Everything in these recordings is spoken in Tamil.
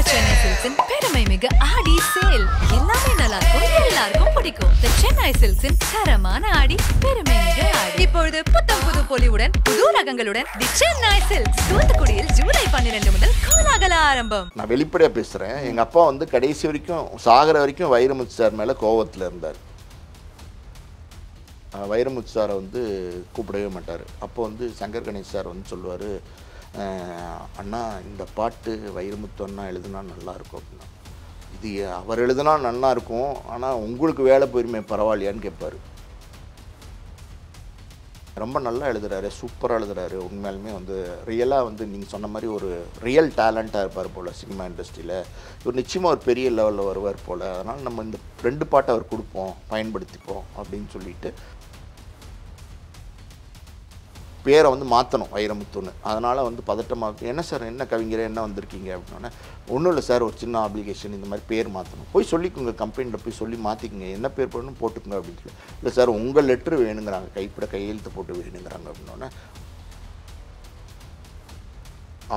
சென்னை சில்க்ஸின் பெருமை மிகு ஆடி சேல். எல்லாமே நல்லா இருக்கும், எல்லாருக்கும் பிடிக்கும். The சென்னை சில்க்ஸின் தரமான ஆடி, பெருமை மிகு ஆடி. இப்பொழுது புத்தம் புது பொலிவுடன் புது ரகங்களுடன் தி சென்னை சில்க்ஸ் தூத்துக்குடியில் ஜூலை 12 முதல் கோலாகல ஆரம்பம். நான் வெளிப்படையா பேசுறேன். எங்க அப்பா வந்து கடைசி வரைக்கும் சாகர வரைக்கும் வைரமுத்து சார் மேல கோவத்துல இருந்தார். வைரமுத்து சாரை வந்து கூப்பிடவே மாட்டார். அப்போ வந்து சங்கர் கணேஷ் சார் வந்து சொல்லுவார், அண்ணா இந்த பாட்டு வைரமுத்து அண்ணா எழுதுனா நல்லாயிருக்கும் அப்படின்னா. இது அவர் எழுதுனா நல்லா இருக்கும், ஆனால் உங்களுக்கு வேலை போயிருமே பரவாயில்லையான்னு கேட்பார். ரொம்ப நல்லா எழுதுறாரு, சூப்பராக எழுதுறாரு. உண்மையாலுமே வந்து ரியலாக வந்து நீங்கள் சொன்ன மாதிரி ஒரு ரியல் டேலண்ட்டாக இருப்பார் போல் சினிமா இண்டஸ்ட்ரியில். இவர் நிச்சயமாக ஒரு பெரிய லெவலில் வருவார் போல். அதனால் நம்ம இந்த 2 பாட்டை அவர் கொடுப்போம், பயன்படுத்திப்போம் அப்படின்னு சொல்லிட்டு பேரை வந்து மாற்றணும் வைரமுத்துன்னு. அதனால் வந்து பதட்டமாக, என்ன சார் என்ன கவிஞர் என்ன வந்திருக்கீங்க அப்படின்னா, ஒன்றும் இல்லை சார், ஒரு சின்ன ஆப்ளிகேஷன் இந்த மாதிரி பேர் மாற்றணும். போய் சொல்லிக்கோங்க, கம்பெனியில் போய் சொல்லி மாற்றிக்குங்க, என்ன பேர் போடணும் போட்டுக்குங்க அப்படின்னு சொல்லி. இல்லை சார் உங்கள் லெட்ரு வேணுங்கிறாங்க, கையெழுத்து போட்டு வேணுங்கிறாங்க அப்படின்னோடனே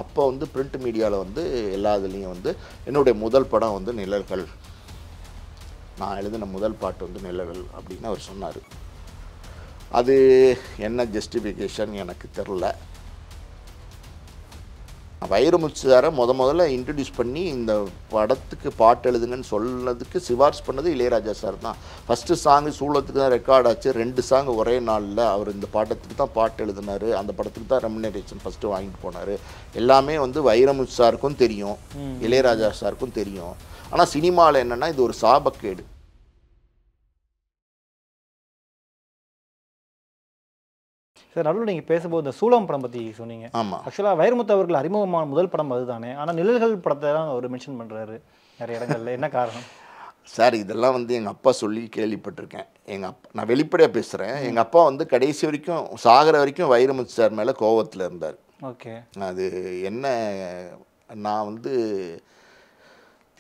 அப்போ வந்து பிரிண்ட் மீடியாவில் வந்து எல்லா இதுலேயும் வந்து என்னுடைய முதல் படம் வந்து நிழல்கள், நான் எழுதின முதல் பாட்டு வந்து நிழல்கள் அப்படின்னு அவர் சொன்னார். அது என்ன ஜஸ்டிஃபிகேஷன் எனக்கு தெரில. வைரமுத்து சாரை முதல்ல இன்ட்ரடியூஸ் பண்ணி இந்த படத்துக்கு பாட்டு எழுதுங்கன்னு சொன்னதுக்கு சிபாரிசு பண்ணது இளையராஜா சார் தான். ஃபஸ்ட்டு சாங்கு சூளத்துக்கு தான் ரெக்கார்ட் ஆச்சு. 2 சாங் ஒரே நாளில் அவர் இந்த பாட்டத்துக்கு தான் பாட்டு எழுதினார். அந்த படத்துக்கு தான் ரெமுனரேஷன் ஃபஸ்ட்டு வாங்கிட்டு போனார். எல்லாமே வந்து வைரமுத்து சாருக்கும் தெரியும், இளையராஜா சாருக்கும் தெரியும். ஆனால் சினிமாவில் என்னென்னா இது ஒரு சாபக்கேடு. சார் நடுவில் நீங்கள் பேசும்போது இந்த சூளம் படம் பற்றி சொன்னீங்க. ஆமாம், ஆக்சுவலாக வைரமுத்து அவர்கள் அறிமுகமான முதல் படம் அதுதானே. ஆனால் நிழல்கள் படத்தை தான் அவர் மென்ஷன் பண்ணுறாரு நிறைய இடங்கள்ல. என்ன காரணம் சார்? இதெல்லாம் வந்து எங்கள் அப்பா சொல்லி கேள்விப்பட்டிருக்கேன். நான் வெளிப்படையாக பேசுகிறேன். எங்கள் அப்பா வந்து கடைசி வரைக்கும் சாகர வரைக்கும் வைரமுத்து சார் மேலே கோவத்தில் இருந்தார். ஓகே, அது என்ன, நான் வந்து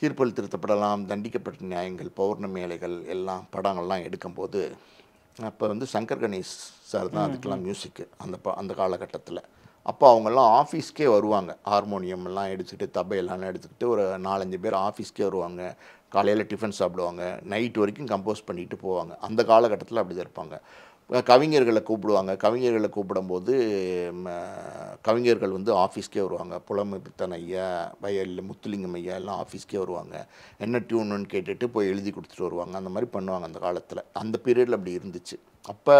தீர்ப்பல் திருத்தப்படலாம், தண்டிக்கப்பட்ட நியாயங்கள், பௌர்ணமி அலைகள் எல்லாம் படங்கள்லாம் எடுக்கும்போது அப்போ வந்து சங்கர் கணேஷ் சார் தான் அதுக்கெல்லாம் மியூசிக்கு அந்த காலகட்டத்தில். அப்போ அவங்கெல்லாம் ஆஃபீஸ்க்கே வருவாங்க, ஹார்மோனியம் எல்லாம் எடுத்துக்கிட்டு தபையெல்லாம் எடுத்துக்கிட்டு ஒரு 4-5 பேர் ஆஃபீஸ்க்கே வருவாங்க. காலையில் டிஃபன் சாப்பிடுவாங்க, நைட் வரைக்கும் கம்போஸ் பண்ணிட்டு போவாங்க. அந்த காலகட்டத்தில் அப்படி தான் இருப்பாங்க. கவிஞர்களை கூப்பிடுவாங்க. கவிஞர்களை கூப்பிடும்போது கவிஞர்கள் வந்து ஆஃபீஸ்க்கே வருவாங்க. புலமைப்பித்தன் ஐயா, வயலில் முத்துலிங்கம் ஐயா எல்லாம் ஆஃபீஸ்க்கே வருவாங்க. என்ன டியூனுன்னு கேட்டுட்டு போய் எழுதி கொடுத்துட்டு வருவாங்க. அந்த மாதிரி பண்ணுவாங்க அந்த காலத்தில். அந்த பீரியடில் அப்படி இருந்துச்சு. அப்போ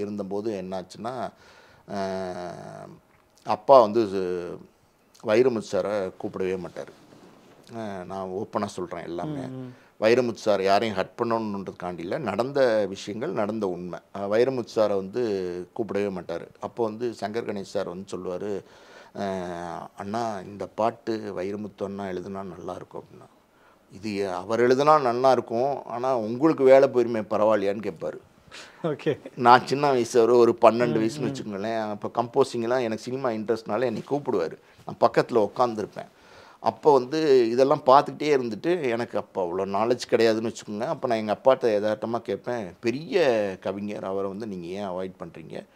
இருந்தபோது என்னாச்சுன்னா, அப்பா வந்து வைரமுத்து சாரை கூப்பிடவே மாட்டார். நான் ஓப்பனாக சொல்கிறேன் எல்லாமே. வைரமுத்து சார் யாரையும் ஹட் பண்ணணுன்றதுக்காண்டியில் நடந்த விஷயங்கள், நடந்த உண்மை. வைரமுத்து சாரை வந்து கூப்பிடவே மாட்டார். அப்போ வந்து சங்கர் கணேஷ் சார் வந்து சொல்லுவார், அண்ணா இந்த பாட்டு வைரமுத்து அண்ணா எழுதுனா நல்லாயிருக்கும் அப்படின்னா. இது அவர் எழுதுனா நல்லாயிருக்கும், ஆனால் உங்களுக்கு வேலை போயிருமே பரவாயில்லையான்னு கேட்பார். ஓகே, நான் சின்ன வயசு ஒரு 12 வயசுன்னு வச்சுக்கோங்களேன். அப்போ கம்போசிங்லாம் எனக்கு சினிமா இன்ட்ரெஸ்ட்னால என்னை கூப்பிடுவார். நான் பக்கத்தில் உட்காந்துருப்பேன். அப்போ வந்து இதெல்லாம் பார்த்துக்கிட்டே இருந்துட்டு எனக்கு அப்போ அவ்வளோ நாலேஜ் கிடையாதுன்னு வச்சுக்கோங்க. அப்போ நான் எங்கள் அப்பாட்ட யதார்த்தமாக கேட்பேன், பெரிய கவிஞர், அவரை வந்து நீங்கள் ஏன் அவாய்ட் பண்ணுறீங்க?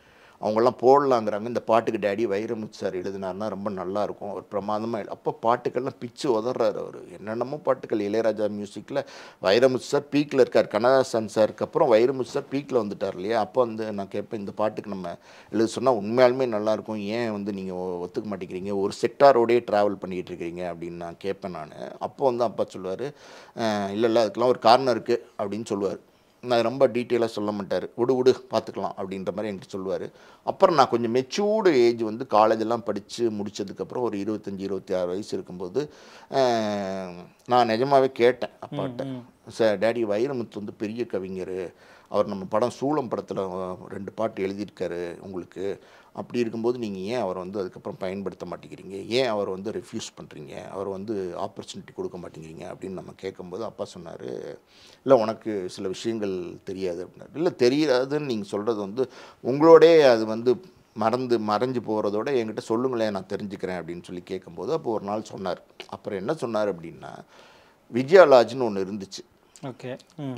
அவங்கெல்லாம் போடலாங்கிறாங்க. இந்த பாட்டுக்கு டேடி வைரமுத்து சார் எழுதினார்னா ரொம்ப நல்லாயிருக்கும், அவர் பிரமாதமாக அப்போ பாட்டுக்கள்லாம் பிச்சு உதறாரு அவர். என்னென்னமோ பாட்டுக்கள் இளையராஜா மியூசிக்கில் வைரமுத்து சார் பீக்கில் இருக்கார். கண்ணதாசன் சாருக்கு அப்புறம் வைரமுத்து சார் பீக்கில் வந்துட்டார் இல்லையா? அப்போ வந்து நான் கேட்பேன், இந்த பாட்டுக்கு நம்ம எழுத சொன்னால் உண்மையாலுமே நல்லாயிருக்கும், ஏன் வந்து நீங்கள் ஒத்துக்க மாட்டேங்கிறீங்க, ஒரு செக்டாரோடையே ட்ராவல் பண்ணிகிட்டு இருக்கிறீங்க அப்படின்னு நான் கேட்பேன் நான். அப்போ வந்து அப்பா சொல்லுவார், இல்லை அதுக்கெல்லாம் ஒரு காரணம் இருக்குது அப்படின்னு சொல்லுவார். நான் ரொம்ப டீட்டெயிலாக சொல்ல மாட்டார். விடு பார்த்துக்கலாம் அப்படின்ற மாதிரி என்கிட்ட சொல்லுவார். அப்புறம் நான் கொஞ்சம் மெச்சூர்டு ஏஜ் வந்து காலேஜெல்லாம் படித்து முடித்ததுக்கப்புறம் ஒரு 25-26 வயசு இருக்கும்போது நான் நிஜமாகவே கேட்டேன் அப்பாட்ட, சார் டேடி வைரமுத்து வந்து பெரிய கவிஞர், அவர் நம்ம படம் சூளம் படத்தில் 2 பாட்டு எழுதியிருக்காரு உங்களுக்கு. அப்படி இருக்கும்போது நீங்கள் ஏன் அவரை வந்து அதுக்கப்புறம் பயன்படுத்த மாட்டேங்கிறீங்க, ஏன் அவர் வந்து ரெஃப்யூஸ் பண்ணுறீங்க, அவர் வந்து ஆப்பர்ச்சுனிட்டி கொடுக்க மாட்டேங்கிறீங்க அப்படின்னு நம்ம கேட்கும்போது அப்பா சொன்னார், இல்லை உனக்கு சில விஷயங்கள் தெரியாது அப்படின்னாரு. இல்லை தெரியாதுன்னு நீங்கள் சொல்கிறது வந்து உங்களோடே அது வந்து மறைஞ்சு போகிறதோட என்கிட்ட சொல்லுங்களேன், நான் தெரிஞ்சுக்கிறேன் அப்படின்னு சொல்லி கேட்கும்போது அப்போ ஒரு நாள் சொன்னார். அப்புறம் என்ன சொன்னார் அப்படின்னா, விஜயா லாட்ஜ்னு ஒன்று இருந்துச்சு. ஓகே.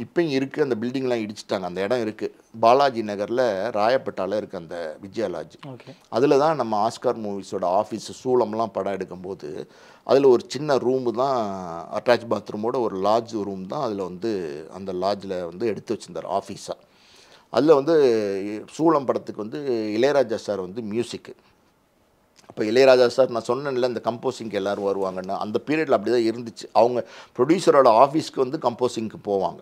இப்பயும் இருக்குது. அந்த பில்டிங்லாம் இடிச்சிட்டாங்க. அந்த இடம் இருக்குது. பாலாஜி நகரில் ராயப்பேட்டாவில் இருக்குது அந்த விஜயா லாட்ஜ். ஓகே. அதில் தான் நம்ம ஆஸ்கார் மூவிஸோட ஆஃபீஸ் சூளம்லாம் படம் எடுக்கும்போது அதில் ஒரு சின்ன ரூமு தான், அட்டாச் பாத்ரூமோட ஒரு லாட்ஜ் ரூம் தான் அதில் வந்து அந்த லாட்ஜில் வந்து எடுத்து வச்சுருந்தார் ஆஃபீஸாக. அதில் வந்து சூளம் படத்துக்கு வந்து இளையராஜா சார் வந்து மியூசிக்கு. அப்போ இளையராஜா சார் நான் சொன்னேன்ல இந்த கம்போசிங்க்கு எல்லோரும் வருவாங்கன்னு, அந்த பீரியடில் அப்படி தான் இருந்துச்சு. அவங்க ப்ரொடியூசரோட ஆஃபீஸ்க்கு வந்து கம்போசிங்க்கு போவாங்க.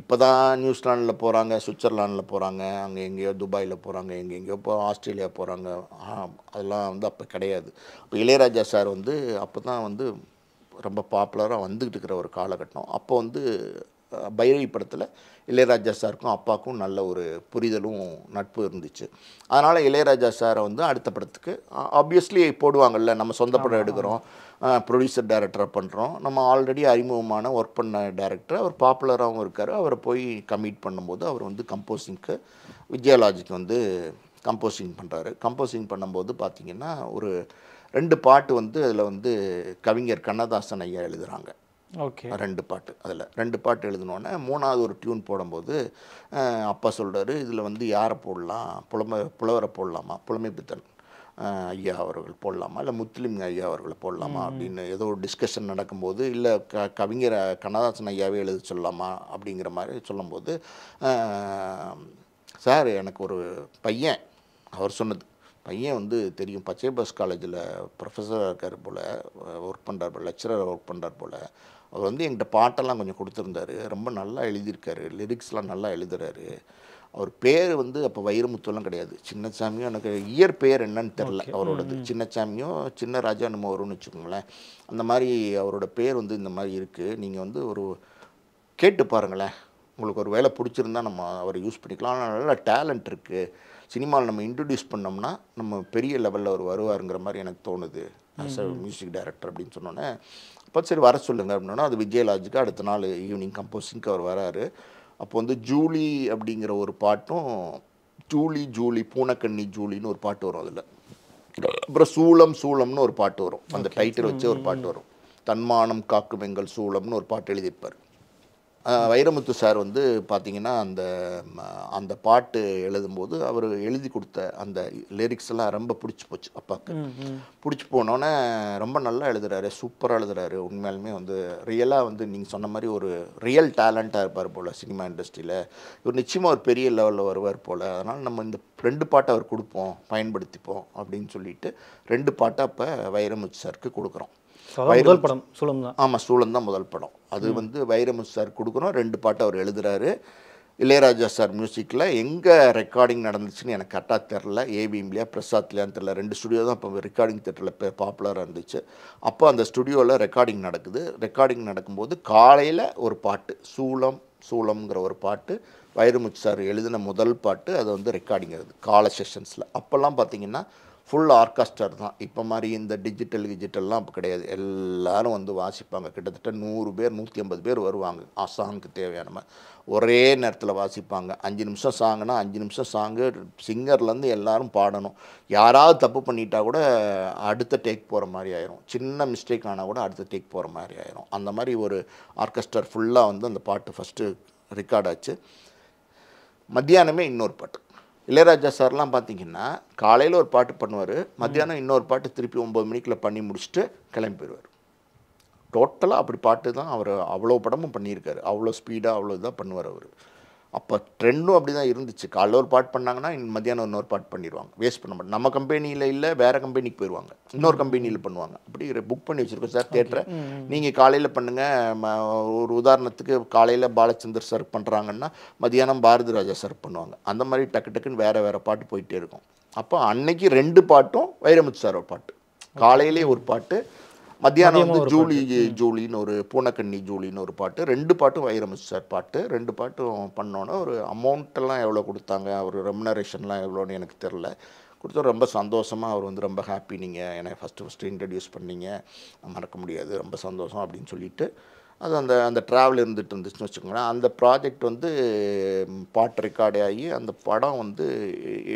இப்போ தான் நியூசிலாண்டில் போகிறாங்க, சுவிட்சர்லாண்டில் போகிறாங்க, அங்கே எங்கேயோ துபாயில் போகிறாங்க, எங்கெங்கேயோ ஆஸ்திரேலியா போகிறாங்க. அதெல்லாம் வந்து அப்போ கிடையாது. அப்போ இளையராஜா சார் வந்து அப்போ தான் வந்து ரொம்ப பாப்புலராக வந்துக்கிட்டு இருக்கிற ஒரு காலகட்டம். அப்போ வந்து பைரவி படத்தில் இளையராஜா சாருக்கும் அப்பாவுக்கும் நல்ல ஒரு புரிதலும் நட்பு இருந்துச்சு. அதனால் இளையராஜா சாரை வந்து அடுத்த படத்துக்கு ஆப்வியஸ்லி போடுவாங்கள்ல. நம்ம சொந்த படம் எடுக்கிறோம், ப்ரொடியூசர் டைரக்டராக பண்ணுறோம், நம்ம ஆல்ரெடி அறிமுகமான ஒர்க் பண்ண டைரக்டர், அவர் பாப்புலராகவும் இருக்கார். அவரை போய் கமிட் பண்ணும்போது அவர் வந்து கம்போசிங்க்கு விஜயலாஜிக்கு வந்து கம்போசிங் பண்ணுறாரு. கம்போசிங் பண்ணும்போது பார்த்திங்கன்னா ஒரு 2 பாட்டு வந்து அதில் வந்து கவிஞர் கண்ணதாசன் ஐயா எழுதுகிறாங்க. ஓகே. 2 பாட்டு. அதில் 2 பாட்டு எழுதினோடனே 3வது ஒரு டியூன் போடும்போது அப்பா சொல்கிறாரு, இதில் வந்து யாரை போடலாம், புலவரை போடலாமா, புலமைப்பித்தன் ஐயா அவர்கள் போடலாமா, இல்லை முத்துலிம் ஐயா அவர்களை போடலாமா அப்படின்னு ஏதோ ஒரு டிஸ்கஷன் நடக்கும்போது, இல்லை கவிஞர் கண்ணதாசன் ஐயாவே எழுத சொல்லலாமா அப்படிங்கிற மாதிரி சொல்லும்போது, சார் எனக்கு ஒரு பையன், அவர் சொன்னது, பையன் வந்து தெரியும் பச்சைபாஸ் காலேஜில் ப்ரொஃபஸராக இருக்கார் போல், ஒர்க் பண்ணுறார் போல், லெக்சரர் ஒர்க் பண்ணுறார் போல். அவர் வந்து என்கிட்ட பாட்டெல்லாம் கொஞ்சம் கொடுத்துருந்தாரு, ரொம்ப நல்லா எழுதியிருக்காரு, லிரிக்ஸ்லாம் நல்லா எழுதுறாரு. அவர் பேர் வந்து அப்போ வைரமுத்துலாம் கிடையாது, சின்னசாமியும். எனக்கு இயர் பேர் என்னன்னு தெரில அவரோடது. சின்னசாமியோ சின்ன ராஜா நம்ம வரும்னு வச்சுக்கோங்களேன். அந்த மாதிரி அவரோட பேர் வந்து இந்த மாதிரி இருக்குது. நீங்கள் வந்து ஒரு கேட்டு பாருங்களேன், உங்களுக்கு ஒரு வேலை பிடிச்சிருந்தா நம்ம அவரை யூஸ் பண்ணிக்கலாம். ஆனால் நல்ல டேலண்ட் இருக்குது, சினிமாவில் நம்ம இன்ட்ரடியூஸ் பண்ணோம்னா நம்ம பெரிய லெவலில் அவர் வருவாருங்கிற மாதிரி எனக்கு தோணுது ஆஸ் அ மியூசிக் டைரக்டர் அப்படின்னு சொன்னோன்னே, அப்போ சரி வர சொல்லுங்கள் அப்படின்னா, அது விஜயலாஜுக்கு அடுத்த நாள் ஈவினிங் கம்போசிங்க்கு அவர் வராரு. அப்போ வந்து ஜூலி அப்படிங்கிற ஒரு பாட்டும், ஜூலி பூனக்கண்ணி ஜூலின்னு ஒரு பாட்டு வரும் அதில். அப்புறம் சூளம்னு ஒரு பாட்டு வரும், அந்த டைட்டில் வச்சு ஒரு பாட்டு வரும். தன்மானம் காக்கும் எங்கள் சூளம்னு ஒரு பாட்டு எழுதியிருப்பார். வைரமுத்து சார் வந்து பார்த்திங்கன்னா அந்த பாட்டு எழுதும்போது அவர் எழுதி கொடுத்த அந்த லிரிக்ஸ் எல்லாம் ரொம்ப பிடிச்சி போச்சு அப்பாவுக்கு. பிடிச்சி போனோன்னே ரொம்ப நல்லா எழுதுறாரு, சூப்பராக எழுதுறாரு. உண்மையாலுமே வந்து ரியலாக வந்து நீங்கள் சொன்ன மாதிரி ஒரு ரியல் டேலண்ட்டாக இருப்பார் போல் சினிமா இண்டஸ்ட்ரியில். இவர் நிச்சயமாக ஒரு பெரிய லெவலில் வருவார் போல். அதனால் நம்ம இந்த 2 பாட்டை அவர் கொடுப்போம், பயன்படுத்திப்போம் அப்படின்னு சொல்லிட்டு 2 பாட்டை அப்போ வைரமுத்து சாருக்கு கொடுக்குறோம். முதல் படம் சூளம் தான். ஆமாம், சூளம் தான் முதல் படம். அது வந்து வைரமுத்து சார் கொடுக்குறோம். 2 பாட்டு அவர் எழுதுறாரு. இளையராஜா சார் மியூசிக்கில். எங்கே ரெக்கார்டிங் நடந்துச்சுன்னு எனக்கு கரெக்டாக தெரில, ஏபிஎம்லையா பிரசாத்லையான்னு தெரில. 2 ஸ்டுடியோ தான் இப்போ ரெக்கார்டிங் தேட்டரில் பாப்புலராக இருந்துச்சு. அப்போ அந்த ஸ்டுடியோவில் ரெக்கார்டிங் நடக்குது. ரெக்கார்டிங் நடக்கும்போது காலையில் ஒரு பாட்டு, சூளம்ங்கிற ஒரு பாட்டு வைரமுத்து சார் எழுதின முதல் பாட்டு. அது வந்து ரெக்கார்டிங் ஆகுது காலை செஷன்ஸில். அப்போல்லாம் பார்த்திங்கன்னா ஃபுல் ஆர்கெஸ்ட்ரா தான். இப்போ மாதிரி இந்த டிஜிட்டல்லாம் அப்போ கிடையாது. எல்லோரும் வந்து வாசிப்பாங்க. கிட்டத்தட்ட 100 பேர் 150 பேர் வருவாங்க. சாங்குக்கு தேவையான மாதிரி ஒரே நேரத்தில் வாசிப்பாங்க. 5 நிமிஷம் சாங்குனா 5 நிமிஷம் சாங்கு, சிங்கர்லேருந்து எல்லோரும் பாடணும். யாராவது தப்பு பண்ணிட்டா கூட அடுத்த டேக் போகிற மாதிரி ஆயிரும். சின்ன மிஸ்டேக் ஆனால் கூட அடுத்த டேக் போகிற மாதிரி ஆயிரும். அந்த மாதிரி ஒரு ஆர்கெஸ்ட்ரா ஃபுல்லாக வந்து அந்த பாட்டு ஃபஸ்ட்டு ரெக்கார்ட் ஆச்சு. மத்தியானமே இன்னொரு பாட்டு. இளையராஜா சார்லாம் பார்த்திங்கன்னா காலையில் ஒரு பாட்டு பண்ணுவார், மத்தியானம் இன்னொரு பாட்டு திருப்பி 9 மணிக்குள்ள பண்ணி முடிச்சுட்டு கிளம்பி போயிடுவார். டோட்டலாக அப்படி பாட்டு தான் அவர் அவ்வளோ படமும் பண்ணியிருக்காரு. அவ்வளோ ஸ்பீடாக அவ்வளோ இதாக பண்ணுவார் அவர். அப்போ ட்ரெண்டும் அப்படி தான் இருந்துச்சு. காலைல ஒரு பாட்டு பண்ணாங்கன்னா மத்தியானம் இன்னொரு பாட்டு பண்ணிடுவாங்க, வேஸ்ட் பண்ண மாட்டோம். நம்ம கம்பெனியில் இல்லை, வேறு கம்பெனிக்கு போயிடுவாங்க, இன்னொரு கம்பெனியில் பண்ணுவாங்க. அப்படி புக் பண்ணி வச்சுருக்கோம் சார் தேட்டரை, நீங்கள் காலையில் பண்ணுங்கள். ஒரு உதாரணத்துக்கு காலையில் பாலச்சந்தர் சார் பண்ணுறாங்கன்னா மத்தியானம் பாரதி ராஜா சார் பண்ணுவாங்க. அந்த மாதிரி டக்குன்னு வேறு பாட்டு போயிட்டே இருக்கும். அப்போ அன்னைக்கு 2 பாட்டும் வைரமுத்து சார் ஒரு பாட்டு, காலையிலே ஒரு பாட்டு, மத்தியானம் வந்து ஜூலின்னு ஒரு பூனக்கண்ணி ஜூலின்னு ஒரு பாட்டு. 2 பாட்டும் வைரமுத்து சார் பாட்டு. 2 பாட்டும் பண்ணோன்னே ஒரு அமௌண்ட்டெல்லாம் எவ்வளோ கொடுத்தாங்க, ஒரு ரெமுனரேஷன்லாம் எவ்வளோன்னு எனக்கு தெரில. கொடுத்தா ரொம்ப சந்தோஷமாக அவர் வந்து ரொம்ப ஹாப்பி, நீங்கள் என்னை ஃபஸ்ட்டு இன்ட்ரடியூஸ் பண்ணீங்க, மறக்க முடியாது, ரொம்ப சந்தோஷம் அப்படின்னு சொல்லிட்டு அது அந்த ட்ராவல் இருந்துச்சுன்னு வச்சுக்கோங்களேன். அந்த ப்ராஜெக்ட் வந்து பாட்டு ரெக்கார்டு ஆகி அந்த படம் வந்து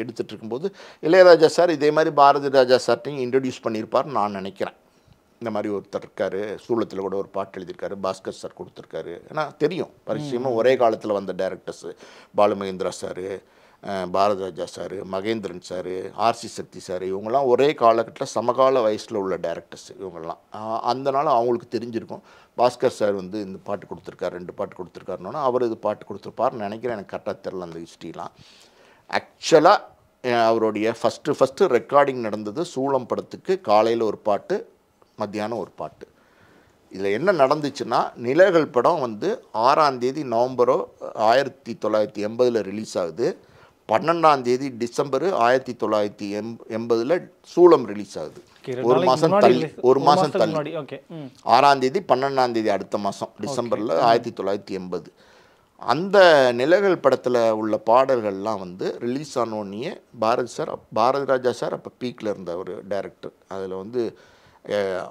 எடுத்துகிட்டு இருக்கும்போது இளையராஜா சார் இதே மாதிரி பாரதி ராஜா சார்ட்டையும் இன்ட்ரடியூஸ் பண்ணியிருப்பார்னு நான் நினைக்கிறேன். இந்த மாதிரி ஒருத்தர் இருக்காரு, சூளத்தில் கூட ஒரு பாட்டு எழுதியிருக்காரு, பாஸ்கர் சார் கொடுத்துருக்காரு. ஏன்னா தெரியும் பரிச்சயமாக ஒரே காலத்தில் வந்த directors, Balu Mahendra sir, Bharathiraja sir, Mahendran sir, R C Sakthi sir, இவங்கெல்லாம் ஒரே காலகட்டத்தில் சமகால வயசில் உள்ள டேரக்டர்ஸ் இவங்கெல்லாம். அந்தனால அவங்களுக்கு தெரிஞ்சிருக்கும். பாஸ்கர் சார் வந்து இந்த பாட்டு கொடுத்துருக்காரு, 2 பாட்டு கொடுத்துருக்காருன்னா அவர் இது பாட்டு கொடுத்துருப்பாருன்னு நினைக்கிறேன். எனக்கு கரெக்டாக தெரில அந்த ஹிஸ்ட்ரிலாம். ஆக்சுவலாக அவருடைய ஃபஸ்ட்டு ரெக்கார்டிங் நடந்தது சூளம் படத்துக்கு. காலையில் ஒரு பாட்டு, மத்தியானம் ஒரு பாட்டு. இதில் என்ன நடந்துச்சுன்னா, நிழல்கள் படம் வந்து 6ஆம் தேதி நவம்பரோ 1980 ரிலீஸ் ஆகுது. 12ஆம் தேதி டிசம்பர் 1980 சூளம் ரிலீஸ் ஆகுது. ஒரு மாதம் தள்ளி 6ஆம் தேதி 12ஆம் தேதி அடுத்த மாதம் டிசம்பரில் 1980. அந்த நிழல்கள் படத்தில் உள்ள பாடல்கள்லாம் வந்து ரிலீஸ் ஆனோடனே பாரதிராஜா சார் அப்போ பீக்கில் இருந்த ஒரு டைரக்டர். அதில் வந்து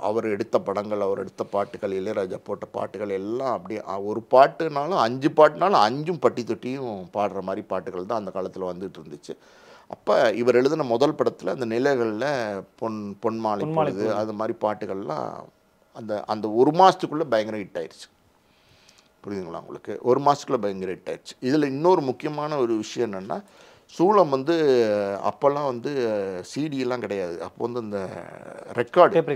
அவர் எடுத்த படங்கள், அவர் எடுத்த பாட்டுகள், இளையராஜா போட்ட பாட்டுகள் எல்லாம் அப்படியே ஒரு பாட்டுனாலும் 5 பாட்டுனாலும் 5ம் பட்டி தொட்டியும் பாடுற மாதிரி பாட்டுகள் தான் அந்த காலத்தில் வந்துட்டு இருந்துச்சு. அப்போ இவர் எழுதின முதல் படத்தில் அந்த நிலைகளில் பொன்மாலை பொழுது அது மாதிரி பாட்டுகள்லாம் அந்த ஒரு மாதத்துக்குள்ளே பயங்கர ஹிட் ஆயிடுச்சு. புரியுதுங்களா உங்களுக்கு? ஒரு மாதத்துக்குள்ளே பயங்கர ஹிட் ஆயிடுச்சு. இதில் இன்னொரு முக்கியமான ஒரு விஷயம் என்னென்னா, சூளம் வந்து அப்போல்லாம் வந்து சிடியெல்லாம் கிடையாது. அப்போ வந்து இந்த ரெக்கார்டு, டேப்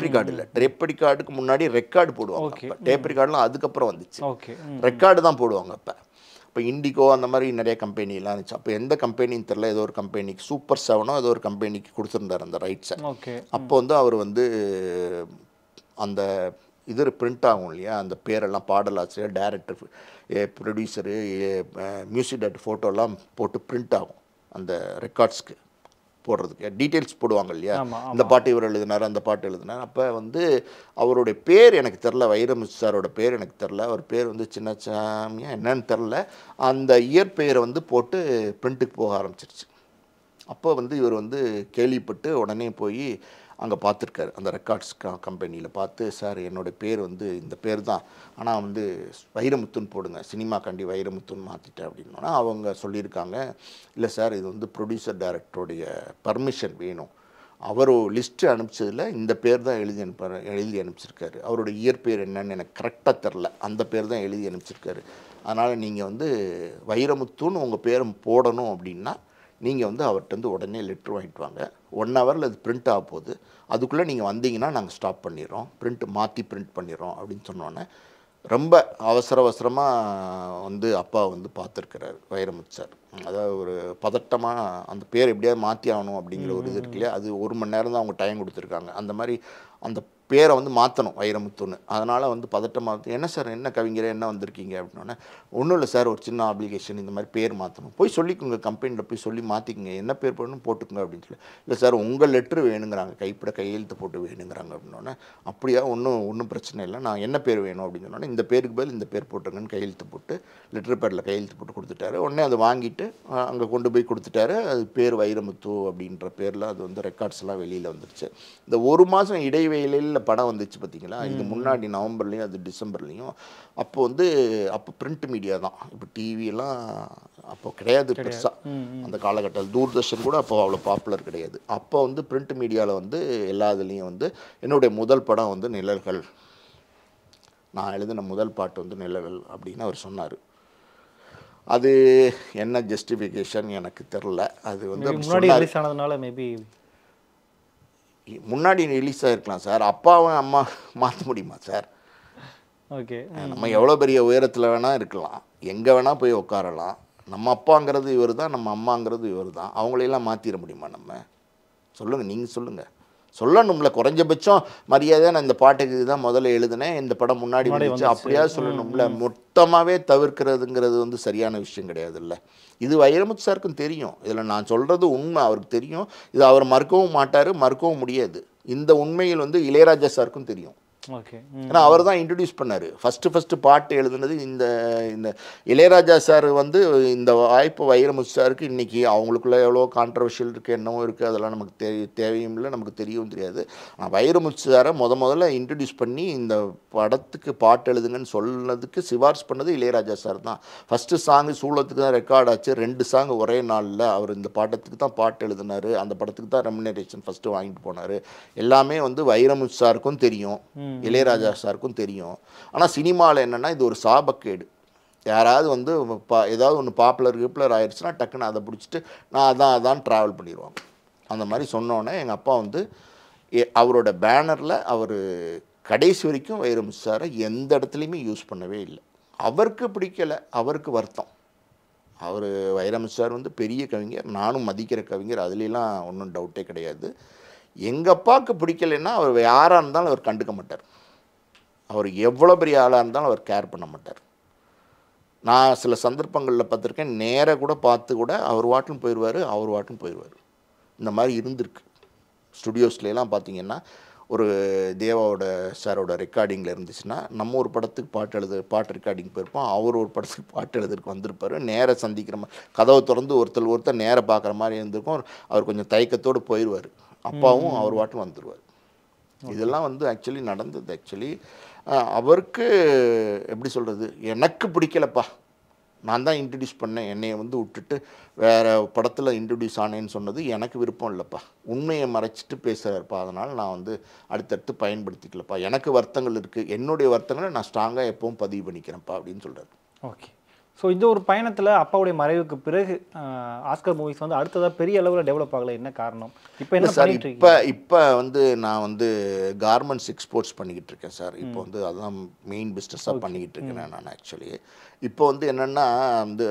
ரெக்கார்டு இல்லை, டேப் ரெக்கார்டுக்கு முன்னாடி ரெக்கார்டு போடுவாங்க. டேப் ரெக்கார்டுலாம் அதுக்கப்புறம் வந்துச்சு. ரெக்கார்டு தான் போடுவாங்க. இப்போ இண்டிகோ அந்த மாதிரி நிறைய கம்பெனிலாம் இருந்துச்சு. அப்போ எந்த கம்பெனின்னு தெரில, ஏதோ ஒரு கம்பெனிக்கு சூப்பர் 7 ஏதோ ஒரு கம்பெனிக்கு கொடுத்துருந்தார் அந்த ரைட்ஸை. அப்போ வந்து அவர் வந்து அந்த இது பிரிண்ட் ஆகும் இல்லையா, அந்த பேரெல்லாம் பாடலாசிரியர், டைரக்டர், ப்ரொடியூசரு, மியூசிக் டைரக்டர் ஃபோட்டோலாம் போட்டு பிரிண்ட் ஆகும் அந்த ரெக்கார்ட்ஸ்க்கு போடுறதுக்கு. டீட்டெயில்ஸ் போடுவாங்க இல்லையா, இந்த பாட்டு இவர் எழுதினார், அந்த பாட்டு எழுதினார். அப்போ வந்து அவருடைய பேர் எனக்கு தெரில, வைரமுத்து சாரோட பேர் எனக்கு தெரில. அவர் பேர் வந்து சின்னசாமியா என்னன்னு தெரில. அந்த இயற்பெயரை வந்து போட்டு பிரிண்ட்டுக்கு போக ஆரம்பிச்சிருச்சு. அப்போ வந்து இவர் வந்து கேள்விப்பட்டு உடனே போய் அங்கே பார்த்துருக்காரு. அந்த ரெக்கார்ட்ஸ் கம்பெனியில் பார்த்து, சார் என்னோடய பேர் வந்து இந்த பேர் தான், ஆனால் வந்து வைரமுத்துன்னு போடுங்க, சினிமாக்காண்டி வைரமுத்துன்னு மாற்றிட்டேன் அப்படின்னா அவங்க சொல்லியிருக்காங்க, இல்லை சார் இது வந்து ப்ரொடியூசர் டைரக்டருடைய பர்மிஷன் வேணும். அவர் லிஸ்ட்டு அனுப்பிச்சதில் இந்த பேர் தான் எழுதி அனுப்பிச்சிருக்காரு. அவரோட இயற்பெயர் என்னன்னு எனக்கு கரெக்டாக தெரில, அந்த பேர் தான் எழுதி அனுப்பிச்சிருக்காரு. அதனால் நீங்கள் வந்து வைரமுத்துன்னு உங்கள் பேரை போடணும் அப்படின்னா நீங்கள் வந்து அவர்கிட்ட வந்து உடனே லெட்ரு வாங்கிட்டு வாங்க. 1 ஹவரில் அது பிரிண்ட் ஆக போகுது, அதுக்குள்ளே நீங்கள் வந்தீங்கன்னா நாங்கள் ஸ்டாப் பண்ணிடுறோம், மாற்றி பிரிண்ட் பண்ணிடுறோம் அப்படின்னு சொன்னோன்னே ரொம்ப அவசரமாக வந்து அப்பா வந்து பார்த்துருக்கிறாரு வைரமுத்து சார். அதாவது ஒரு பதட்டமாக அந்த பேர் எப்படியாவது மாற்றி ஆகணும் அப்படிங்கிற ஒரு இது இருக்கு இல்லையா, அது 1 மணி நேரம் தான் அவங்க டைம் கொடுத்துருக்காங்க. அந்த மாதிரி அந்த பேரை வந்து மாற்றணும் வைரமுத்துன்னு. அதனால் வந்து பதட்டமாக, என்ன சார் என்ன கவிஞரே என்ன வந்திருக்கீங்க அப்படின்னோடனே, ஒன்றும் இல்லை சார் ஒரு சின்ன அப்ளிகேஷன், இந்த மாதிரி பேர் மாற்றணும், போய் சொல்லிக்கோங்க கம்பெனியில் போய் சொல்லி மாற்றிக்குங்க, என்ன பேர் போடணும் போட்டுக்குங்க அப்படின்னு சொல்லி. இல்லை சார் உங்கள் லெட்ரு வேணுங்கிறாங்க, கையெழுத்து போட்டு வேணுங்கிறாங்க அப்படின்னோடனே, அப்படியா ஒன்றும் பிரச்சனை இல்லை, நான் என்ன பேர் வேணும் அப்படின்னு சொன்னோன்னே, இந்த பேருக்கு பதில் இந்த பேர் போட்டுருங்கன்னு கையெழுத்து போட்டு லெட்ரு பேரில் கையெழுத்து போட்டு கொடுத்துட்டாரு. உடனே அதை வாங்கிட்டு அங்கே கொண்டு போய் கொடுத்துட்டாரு. அது பேர் வைரமுத்து அப்படின்ற பேரில் அது வந்து ரெக்கார்ட்ஸ்லாம் வெளியில் வந்துருச்சு. இந்த 1 மாதம் இடைவெளியில் படம் வந்துச்சு பார்த்தீங்களா, இது முன்னாடி நவம்பர்லேயும் அது டிசம்பர்லேயும். அப்போ பிரிண்ட் மீடியா தான், இப்போ டிவியெல்லாம் அப்போ கிடையாது பெருசாக. அந்த காலகட்டத்தில் தூர்தர்ஷன் கூட அப்போ அவ்வளோ பாப்புலர் கிடையாது. அப்போ வந்து பிரிண்ட் மீடியாவில் வந்து எல்லா இதுலேயும் வந்து என்னுடைய முதல் படம் வந்து நிழல்கள், நான் எழுதின முதல் பாட்டு வந்து நிழல்கள் அப்படின்னு அவர் சொன்னார். அது என்ன ஜஸ்டிஃபிகேஷன் எனக்கு தெரில. அது வந்து முன்னாடி ரிலீஸ் ஆகிருக்கலாம் சார். அப்பாவும் அம்மா மாற்ற முடியுமா சார்? ஓகே, நம்ம எவ்வளோ பெரிய உயரத்தில் வேணால் இருக்கலாம், எங்கே வேணால் போய் உட்காரலாம். நம்ம அப்பாங்கிறது இவர் தான், நம்ம அம்மாங்கிறது இவர் தான். அவங்களையெல்லாம் மாற்றிட முடியுமா நம்ம? சொல்லுங்கள், நீங்கள் சொல்லணும்ல. குறைஞ்சபட்சம் மரியாதையாக நான் இந்த பாட்டுக்கு இதுதான் முதல்ல எழுதினேன், இந்த படம் முன்னாடி வந்துச்சு அப்படியாவது சொல்லணும்ல. மொத்தமாகவே தவிர்க்கிறதுங்கிறது வந்து சரியான விஷயம் கிடையாதுல்ல. இது வைரமுத்து சாருக்கும் தெரியும், இதில் நான் சொல்கிறது உண்மை, அவருக்கு தெரியும். இது அவர் மறுக்கவும் மாட்டார், மறுக்கவும் முடியாது. இந்த உண்மையில் வந்து இளையராஜா சாருக்கும் தெரியும். ஓகே. ஏன்னா அவர் தான் இன்ட்ரடியூஸ் பண்ணார். ஃபஸ்ட்டு பாட்டு எழுதுனது இந்த இந்த இளையராஜா சார் வந்து இந்த வாய்ப்பு வைரமுத்து சாருக்கு இன்றைக்கி அவங்களுக்குள்ள எவ்வளோ கான்ட்ரவர்ஷியல் இருக்குது, என்னவோ இருக்குது, அதெல்லாம் நமக்கு தேவையும் இல்லை, நமக்கு தெரியவும் தெரியாது. ஆனால் வைரமுத்து சாரை முதல்ல இன்ட்ரடியூஸ் பண்ணி இந்த படத்துக்கு பாட்டு எழுதுங்கன்னு சொன்னதுக்கு சிபாரிசு பண்ணது இளையராஜா சார் தான். ஃபஸ்ட்டு சாங்கு சூளத்துக்கு தான் ரெக்கார்ட் ஆச்சு. 2 சாங் ஒரே நாளில் அவர் இந்த படத்துக்கு தான் பாட்டு எழுதினார். அந்த படத்துக்கு தான் ரெமுனரேஷன் ஃபஸ்ட்டு வாங்கிட்டு போனார். எல்லாமே வந்து வைரமுத்து சாருக்கும் தெரியும், இளையராஜா சாருக்கும் தெரியும். ஆனால் சினிமாவில் என்னென்னா இது ஒரு சாபக்கேடு. யாராவது வந்து ஏதாவது ஒன்று பாப்புலர் ஆயிடுச்சுன்னா டக்குன்னு அதை பிடிச்சிட்டு நான் அதான் ட்ராவல் பண்ணிடுவாங்க. அந்த மாதிரி சொன்னோன்னே எங்கள் அப்பா வந்து அவரோட பேனரில் அவர் கடைசி வரைக்கும் வைரமுத்து சாரை எந்த இடத்துலையுமே யூஸ் பண்ணவே இல்லை. அவருக்கு பிடிக்கலை, அவருக்கு வருத்தம். அவர் வைரமுத்து சார் வந்து பெரிய கவிஞர், நானும் மதிக்கிற கவிஞர், அதுலாம் ஒன்றும் டவுட்டே கிடையாது. எங்கள் அப்பாவுக்கு பிடிக்கலைன்னா அவர் யாராக இருந்தாலும் அவர் கண்டுக்க மாட்டார். அவர் எவ்வளோ பெரிய ஆளாக இருந்தாலும் அவர் கேர் பண்ண மாட்டார். நான் சில சந்தர்ப்பங்களில் பார்த்துருக்கேன், நேராக கூட பார்த்து கூட அவர் வாட்டும் போயிடுவார். இந்த மாதிரி இருந்திருக்கு. ஸ்டுடியோஸ்லாம் பார்த்தீங்கன்னா ஒரு தேவாவோட சாரோட ரெக்கார்டிங்கில் இருந்துச்சுன்னா நம்ம ஒரு படத்துக்கு பாட்டு ரெக்கார்டிங் போயிருப்போம், அவர் ஒரு படத்துக்கு பாட்டு எழுதுறதுக்கு வந்திருப்பார். நேராக சந்திக்கிற மாதிரி கதவை திறந்து ஒருத்தர் நேராக பார்க்குற மாதிரி இருந்திருக்கும். அவர் கொஞ்சம் தயக்கத்தோடு போயிடுவார். அப்பாவும் அவர் வாட்டும் வந்துடுவார். இதெல்லாம் வந்து ஆக்சுவலி நடந்தது. ஆக்சுவலி அவருக்கு எப்படி சொல்கிறது, எனக்கு பிடிக்கலப்பா, நான் தான் இன்ட்ரடியூஸ் பண்ணேன், என்னையை வந்து விட்டுட்டு வேறு படத்தில் இன்ட்ரடியூஸ் ஆனேன்னு சொன்னது எனக்கு விருப்பம் இல்லைப்பா, உண்மையை மறைச்சிட்டு பேசுகிறாருப்பா, அதனால் நான் வந்து அடுத்தடுத்து பயன்படுத்திக்கலப்பா, எனக்கு வருத்தங்கள் இருக்குது, என்னுடைய வருத்தங்களை நான் ஸ்ட்ராங்காக எப்பவும் பதிவு பண்ணிக்கிறேன்ப்பா அப்படின்னு சொல்கிறார். ஓகே. ஸோ இந்த ஒரு பயணத்தில் அப்பாவுடைய மறைவுக்கு பிறகு ஆஸ்கர் மூவிஸ் வந்து அடுத்ததாக பெரிய அளவில் டெவலப் ஆகலை, என்ன காரணம்? இப்போ என்ன சார், இப்போ வந்து நான் வந்து கார்மெண்ட்ஸ் எக்ஸ்போர்ட்ஸ் பண்ணிக்கிட்டு இருக்கேன் சார். இப்போ வந்து அதுதான் மெயின் பிஸ்னஸாக பண்ணிக்கிட்டு இருக்கேன் நான். ஆக்சுவலி இப்போ வந்து என்னென்னா வந்து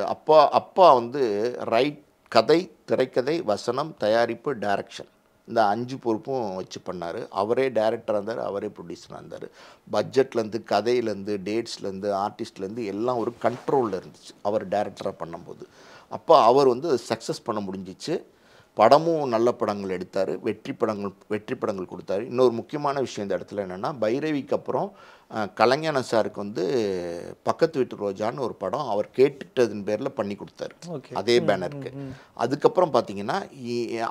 அப்பா வந்து கதை, திரைக்கதை, வசனம், தயாரிப்பு, டைரக்ஷன், இந்த 5 பொறுப்பும் வச்சு பண்ணார். அவரே டைரக்டராக இருந்தார், அவரே ப்ரொடியூசராக இருந்தார். பட்ஜெட்லேருந்து, கதையிலேருந்து, டேட்ஸ்லேருந்து, ஆர்டிஸ்ட்லேருந்து எல்லாம் ஒரு கண்ட்ரோலில் இருந்துச்சு அவர் டைரக்டராக பண்ணும்போது. அப்போ அவர் வந்து சக்ஸஸ் பண்ண முடிஞ்சிச்சு. படமும் நல்ல படங்கள் எடுத்தார், வெற்றி படங்கள் கொடுத்தாரு. இன்னொரு முக்கியமான விஷயம் இந்த இடத்துல என்னென்னா, பைரவிக்கு அப்புறம் கலைஞான சாருக்கு வந்து பக்கத்து வீட்டு ரோஜான்னு ஒரு படம் அவர் கேட்டுட்டதன் பேரில் பண்ணி கொடுத்தாரு, அதே பேனருக்கு. அதுக்கப்புறம் பார்த்தீங்கன்னா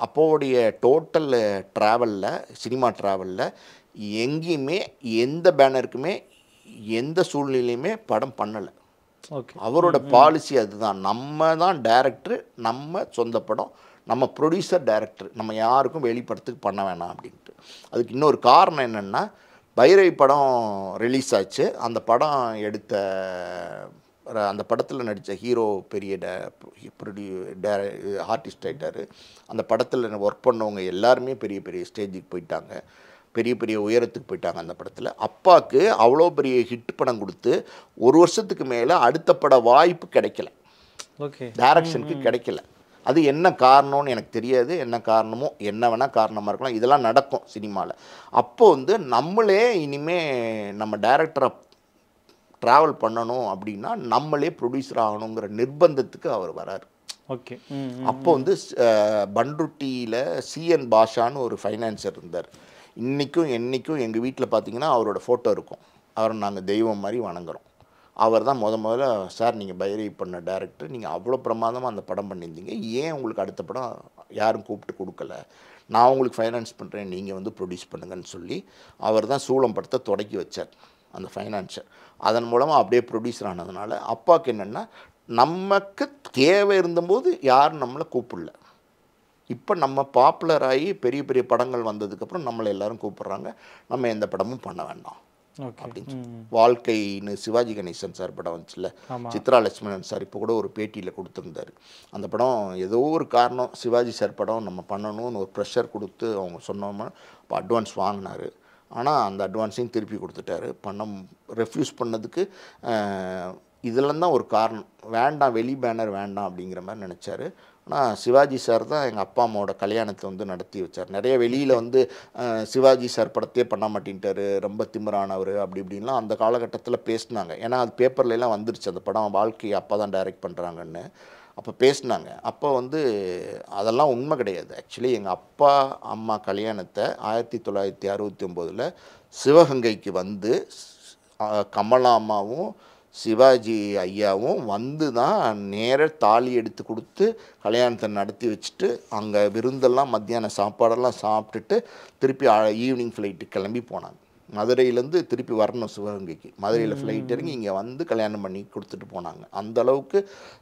அப்போடைய டோட்டல் ட்ராவலில், சினிமா ட்ராவலில் எங்கேயுமே எந்த பேனருக்குமே எந்த சூழ்நிலையுமே படம் பண்ணலை. அவரோட பாலிசி அதுதான், நம்ம தான் டைரக்டரு, நம்ம சொந்த படம், நம்ம ப்ரொடியூசர், டைரக்டர், நம்ம யாருக்கும் வெளிப்படத்துக்கு பண்ண வேணாம் அப்படின்ட்டு. அதுக்கு இன்னொரு காரணம் என்னென்னா, பைரவி படம் ரிலீஸ் ஆச்சு. அந்த படம் எடுத்த அந்த படத்தில் நடித்த ஹீரோ பெரிய ஆர்டிஸ்ட் ஆகிட்டார். அந்த படத்தில் ஒர்க் பண்ணவங்க எல்லாருமே பெரிய பெரிய ஸ்டேஜுக்கு போயிட்டாங்க, பெரிய பெரிய உயரத்துக்கு போயிட்டாங்க அந்த படத்தில். அப்பாவுக்கு அவ்வளோ பெரிய ஹிட் படம் கொடுத்து 1 வருஷத்துக்கு மேலே அடுத்த பட வாய்ப்பு கிடைக்கல, டைரக்ஷனுக்கு கிடைக்கல. அது என்ன காரணம்னு எனக்கு தெரியாது. என்ன காரணமோ, என்ன வேணால் காரணமாக இருக்கலாம், இதெல்லாம் நடக்கும் சினிமாவில். அப்போது வந்து நம்மளே இனிமேல் நம்ம டைரக்டரை ட்ராவல் பண்ணணும் அப்படின்னா நம்மளே ப்ரொடியூசர் ஆகணுங்கிற நிர்பந்தத்துக்கு அவர் வராரு. ஓகே. அப்போ வந்து பண்ருட்டியில் சிஎன் பாஷான்னு ஒரு ஃபைனான்சர் இருந்தார். என்றைக்கும் எங்கள் வீட்டில் பார்த்தீங்கன்னா அவரோட ஃபோட்டோ இருக்கும். அவரை நாங்கள் தெய்வம் மாதிரி வணங்குறோம். அவர் தான் முதல்ல சார், நீங்கள் பைரவி பண்ண டைரக்டர், நீங்கள் அவ்வளோ பிரமாதமாக அந்த படம் பண்ணியிருந்தீங்க, ஏன் உங்களுக்கு அடுத்த படம் யாரும் கூப்பிட்டு கொடுக்கல, நான் உங்களுக்கு ஃபைனான்ஸ் பண்ணுறேன், நீங்கள் வந்து ப்ரொடியூஸ் பண்ணுங்கன்னு சொல்லி அவர் தான் சூளம் படத்தை தொடக்கி வச்சார் அந்த ஃபைனான்சர். அதன் மூலமாக அப்படியே ப்ரொடியூசர் ஆனதுனால அப்பாவுக்கு என்னென்னா, நமக்கு தேவை இருந்தபோது யாரும் நம்மளை கூப்பிடல. இப்போ நம்ம பாப்புலர் ஆகி பெரிய பெரிய படங்கள் வந்ததுக்கப்புறம் நம்மளை எல்லோரும் கூப்பிட்றாங்க, நம்ம எந்த படமும் பண்ண வேண்டாம் அப்படின்னு சொல்லி. வாழ்க்கைன்னு சிவாஜி கணேசன் சார் படம் வந்துச்சுல்ல, சித்ரா லட்சுமணன் சார் இப்போ கூட ஒரு பேட்டியில் கொடுத்துருந்தாரு. அந்த படம் ஏதோ ஒரு காரணம், சிவாஜி சார் படம் நம்ம பண்ணணும்னு ஒரு ப்ரெஷர் கொடுத்து அவங்க சொன்னோம்னா இப்போ அட்வான்ஸ் வாங்கினார். ஆனால் அந்த அட்வான்ஸையும் திருப்பி கொடுத்துட்டாரு. பணம் ரெஃப்யூஸ் பண்ணதுக்கு இதெல்லாம் தான் ஒரு காரணம். வேண்டாம், வெளி பேனர் வேண்டாம் அப்படிங்கிற மாதிரி நினச்சாரு. ஆனால் சிவாஜி சார் தான் எங்கள் அப்பா அம்மாவோட கல்யாணத்தை வந்து நடத்தி வச்சார். நிறைய வெளியில் வந்து சிவாஜி சார் படத்தையே பண்ண மாட்டேன்ட்டார், ரொம்ப திமிரானவர் அப்படி இப்படின்லாம் அந்த காலகட்டத்தில் பேசினாங்க. ஏன்னா அது பேப்பர்லாம் வந்துருச்சு, அந்த படம் வாழ்க்கையை அப்பா தான் டைரக்ட் பண்ணுறாங்கன்னு. அப்போ பேசினாங்க. அப்போ வந்து அதெல்லாம் உண்மை கிடையாது. ஆக்சுவலி எங்கள் அப்பா அம்மா கல்யாணத்தை 1969 சிவகங்கைக்கு வந்து கமலா அம்மாவும் சிவாஜி ஐயாவும் வந்து தான் நேராக தாலி எடுத்து கொடுத்து கல்யாணத்தை நடத்தி வச்சுட்டு அங்கே விருந்தெல்லாம் மத்தியான சாப்பாடெல்லாம் சாப்பிட்டுட்டு திருப்பி ஈவினிங் ஃப்ளைட்டு கிளம்பி போனாங்க. மதுரையிலேருந்து திருப்பி வரணும் சிவகங்கைக்கு. மதுரையில் ஃப்ளைட் இறங்கி இங்கே வந்து கல்யாணம் பண்ணி கொடுத்துட்டு போனாங்க. அந்த அளவுக்கு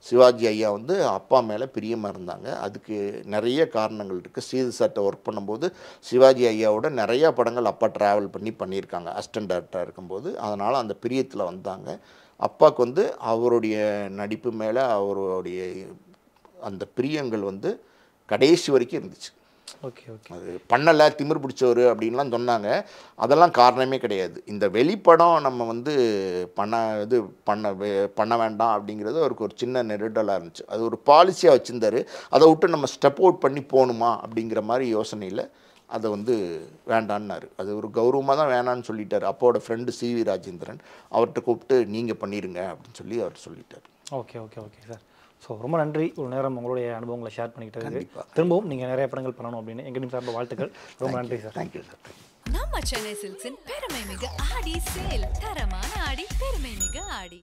சிவாஜி ஐயா வந்து அப்பா மேலே பிரியமாக இருந்தாங்க. அதுக்கு நிறைய காரணங்கள் இருக்குது. சீது சார்ட்ட ஒர்க் பண்ணும்போது சிவாஜி ஐயாவோட நிறையா படங்கள் அப்பா ட்ராவல் பண்ணியிருக்காங்க அசிஸ்டன்ட் டைரக்டராக இருக்கும்போது. அதனால் அந்த பிரியத்தில் வந்தாங்க. அப்பாவுக்கு வந்து அவருடைய நடிப்பு மேலே அவருடைய அந்த பிரியங்கள் வந்து கடைசி வரைக்கும் இருந்துச்சு. Okay okay. அது பண்ணலை திமிர் பிடிச்சவர் அப்படின்லாம் சொன்னாங்க. அதெல்லாம் காரணமே கிடையாது. இந்த வெளிப்படம் நம்ம வந்து பண்ண வேண்டாம் அப்படிங்கிறது அவருக்கு ஒரு சின்ன நெருடலாக இருந்துச்சு. அது ஒரு பாலிசியாக வச்சுருந்தார். அதை விட்டு நம்ம ஸ்டெப் அவுட் பண்ணி போகணுமா அப்படிங்கிற மாதிரி யோசனையில் அதை வந்து வேண்டான்னாரு. அது ஒரு கௌரவமாக தான் வேணான்னு சொல்லிட்டார். அப்போட ஃப்ரெண்டு சிவி ராஜேந்திரன் அவர்கிட்ட கூப்பிட்டு நீங்கள் பண்ணிடுங்க அப்படின்னு சொல்லி அவர் சொல்லிட்டார். Okay okay okay sir. So ரொம்ப நன்றி ஒரு நேரம் உங்களுடைய அனுபவங்களை ஷேர் பண்ணிக்கிட்டது. திரும்பவும் நீங்கள் நிறைய படங்கள் பண்ணணும் அப்படின்னு எங்கள் சார்ந்த வாழ்த்துக்கள். ரொம்ப நன்றி சார். Thank you sir. நம்ம சென்னை சில்க்ஸின் பெருமை மிகு ஆடி சேல். தரமான ஆடி பெருமை மிகு ஆடி.